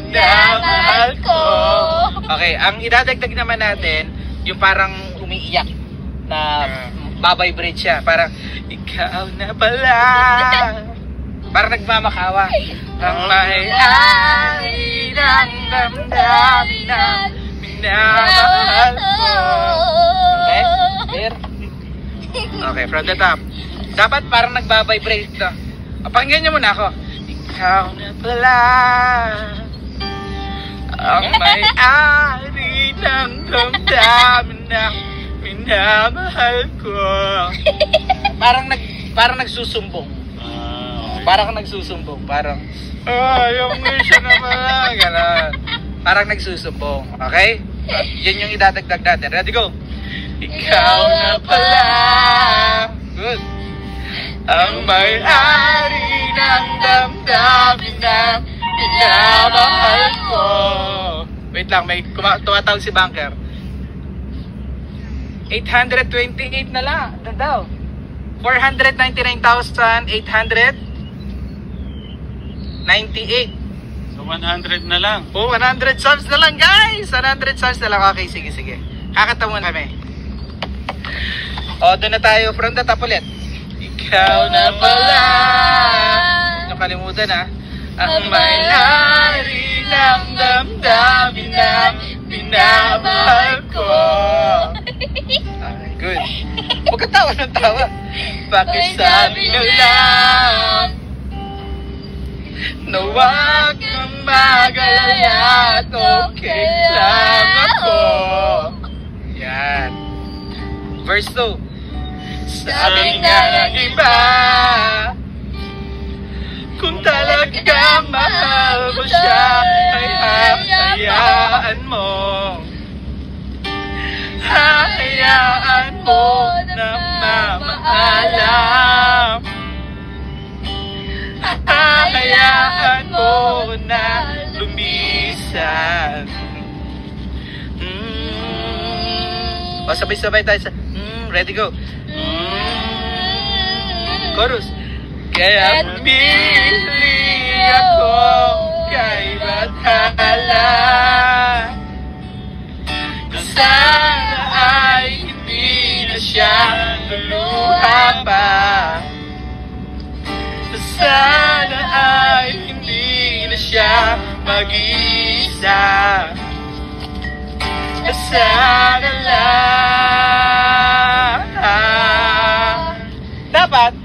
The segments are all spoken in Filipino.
minamahal ko. Okay, ang idadagdag naman natin, yung parang umiiyak na babibrate siya. Parang, ikaw na pala. Parang nagmamakawa. Ang may-ari ng damdamin na minamahal ko. Okay? Clear? Okay, from the top. Dapat parang nagbabibrate to. Pakinggan niyo muna ako. Ikaw na pala ang may-ari ng damdamin na minamahal ko. Parang nagsusumbong. Parang nagsusumbong. Parang, yung siya na pala. Ganon. Parang nagsusumbong. Okay? Yan yung idadagdag natin. Ready, go? Ikaw na pala. Good. Ang may-ari ng damdamin na minamahal ko. Wait lang, may tumatawag si Banker. 828 na lang. Ano daw? 499,898. So 100 na lang. Oh, 100 subs na lang, guys. 100 subs na lang. Okay, sige, sige. Kakatawa kami. O, doon na tayo. From the top ulit. Ikaw na pala. Nakalimutan, ha? Ang may-ari ng damdamin na minamahal ko. Okay, good. Huwag ka tawa ng tawa. Bakit sabi nyo lang na huwag kang mag-alala at okay lang ako. Yan. Verse 2. Sabi nga ng iba, kung talagang mahal mo siya, ay hahayaan mo. Hahayaan mo na mamaalam. Hahayaan mo na lumisan. O, sabay-sabay tayo sa ready, go. Chorus. Kaya pumili ako kay Bathala. Kung sana ay hindi na siya luluha pa. Sana ay hindi na siya mag-iisa. Sana lang. Dapat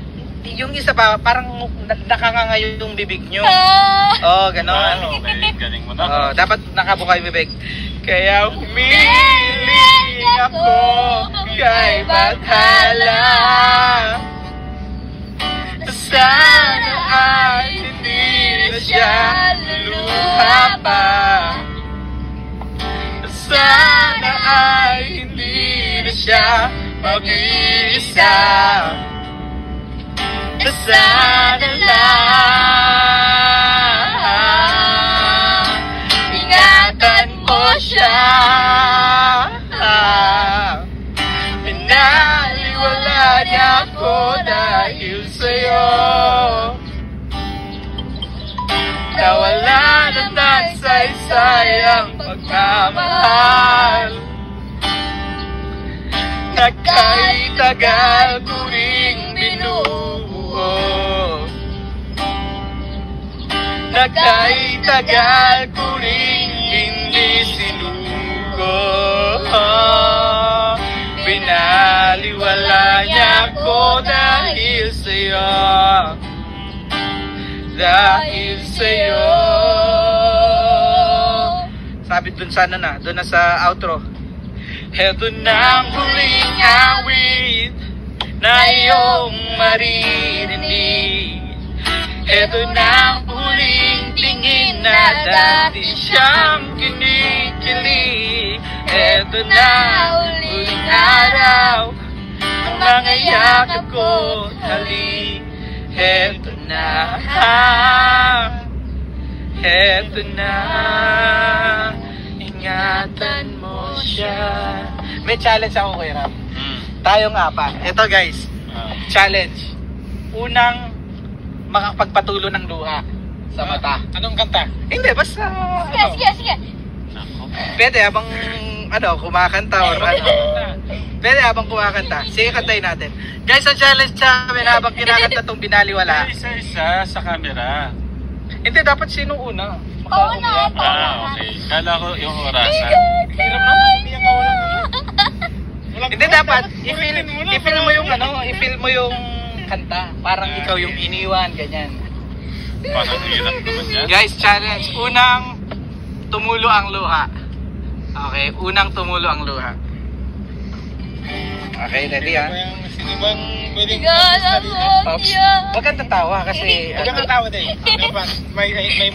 yung isa pa, parang nakanganga yung bibig nyo. Oh, ganon. Okay, galing mo na. Dapat nakabuka yung bibig. Kaya humili ako kay Bathala. Sana ay hindi na siya luluha pa. Sana ay hindi na siya mag-iisa. Sana lang ingatan mo siya. Pinaliwala niya ako dahil sa'yo. Nawala na ng saysay ang pagmamahal na kahit tagal ko ring binubuo. Na kahit tagal ko ring hindi sinuko. Pinaliwala niya ako dahil sa'yo. Dahil sa'yo. Sabi dun sa ano na, dun na sa outro. Heto na ang huling awit na iyong maririnig. Heto na ang huling tingin na dati siyang kinikilig. Heto na huling araw ang mga yakap ko halik. Heto na, heto na, ingatan mo siya. May challenge ako kay Ram. Tayong apat. Ito guys, challenge. Unang makapagpatulo ng luha. Sa mata. Anong kanta? Hindi, basta... Sige. Nako. Pwede habang kumakanta or ano. Pwede habang kumakanta. Sige, kantayin natin. Guys, ang challenge namin habang kinakanta tong binaliwala. Isa-isa sa camera. Hindi, dapat sino una? Oo na. Okay. Kala ko yung orasan. Hirap na. Hindi ang kawalan na. Hindi, dapat i-feel mo yung i-feel mo yung kanta. Parang ikaw yung iniwan, ganyan. Parang hirap naman yan. Guys, challenge. Unang tumulo ang luha. Okay, unang tumulo ang luha. Okay, ready ha? Sino bang pwedeng Gala mo Oops. niya. Huwag kang tatawa kasi... Huwag kang tatawa din. Dapat may motion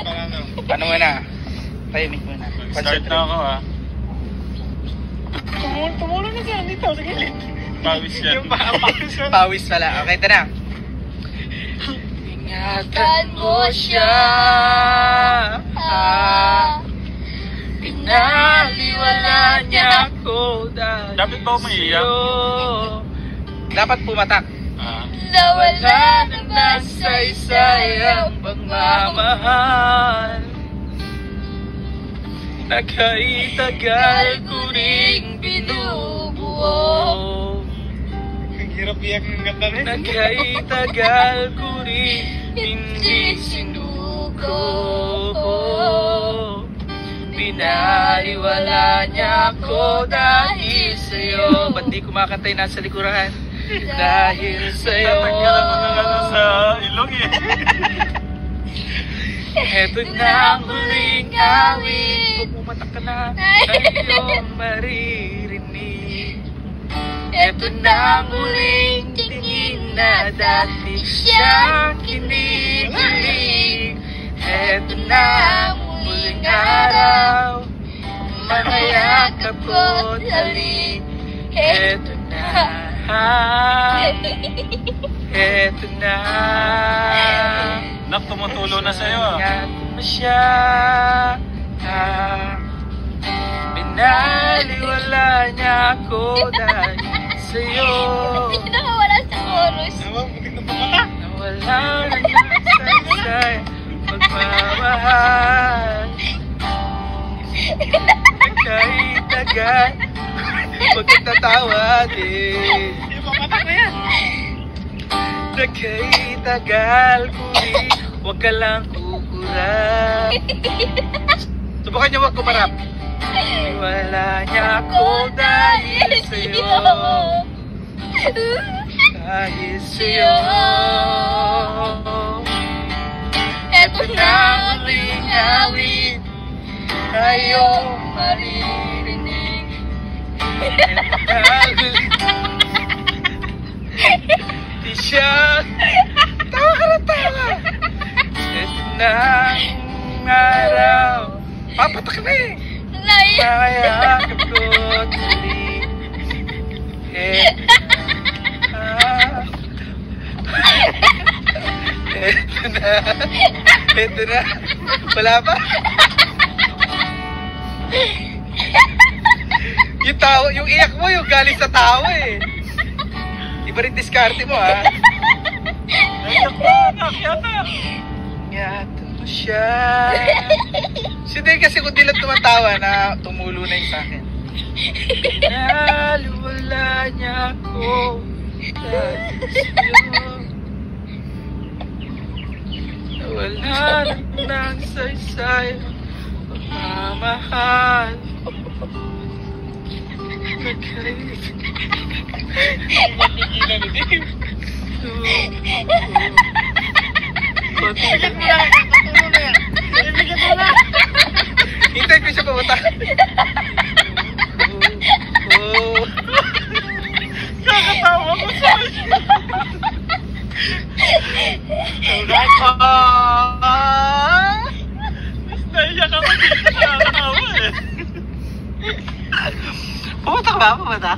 para ano. Ano muna? Tahimik muna. Start na ako ha. Tumulo na siya dito sa gilid. Pawis yan. Yung pawis yan. Pawis pala. Okay, ito na. Ingatan mo siya. Pinaliwala niya ako dahil Dapat ba umiiyak? sa'yo. Dapat pumatak. Nawala na Nasaysay ang pagmamahal. Nakaitagal ko ring binubuo. Ang hirap iyak ng ganda na yun. Nakaitagal ko rin hindi sinuko. Pinaliwala niya ako dahil sa'yo. Ba't di kumakantay nasa likuran? Dahil sa'yo. Tatanggalan mo na ano sa ilong eh. Eto na ang huling awit. Pumatak ka na ang iyong maririnig. Eto na ang huling tingin na dati siyang kinikilig. Eto na ang huling araw, mga yakap ko't halik. Eto na, eto na. Nak, tumutulo na sa'yo ah. Ingat mo siya. Binaliwala niya ako dahil sa'yo. Hindi nakawala sa chorus. Nawag, maganda pa mata. Nawala na nasaysay pagmamahal. Nagkaitagal pagkatatawa din. Yung pamatak na yan. Nagkaitagal ko rin, huwag ka lang kukurap. Subukan niyo wag kumarap. Wala niya ako dahil sa'yo. Dahil sa'yo. Eto na ang huling awit, ayong maririnig. Eto na ang huling di siya. Tawa ka na tawa. Eto na ang araw. Papatak na eh. Nakayakap ko't halik. Eto na. Eto na. Wala pa? Yung tawa, yung iyak mo, yung galing sa tawa eh. Iba rin diskarte mo ha. Naiyak ba? Nak, yata. Ingatan mo siya. Hindi kasi kung di lang tumatawa na tumulo na yung sakin. Pinaliwala niya ako dahil sa'yo. Nawala ng saysay pagmamahal. Mapigilan ni Dave. Pagbigat Bigat mo na. Tutulo na yan. Bigat mo na. Hintay ko siya pumunta. Kakatawa ko sa Naiyak ako dito. Nakakatawa eh. Pumunta ka ba? Pumunta?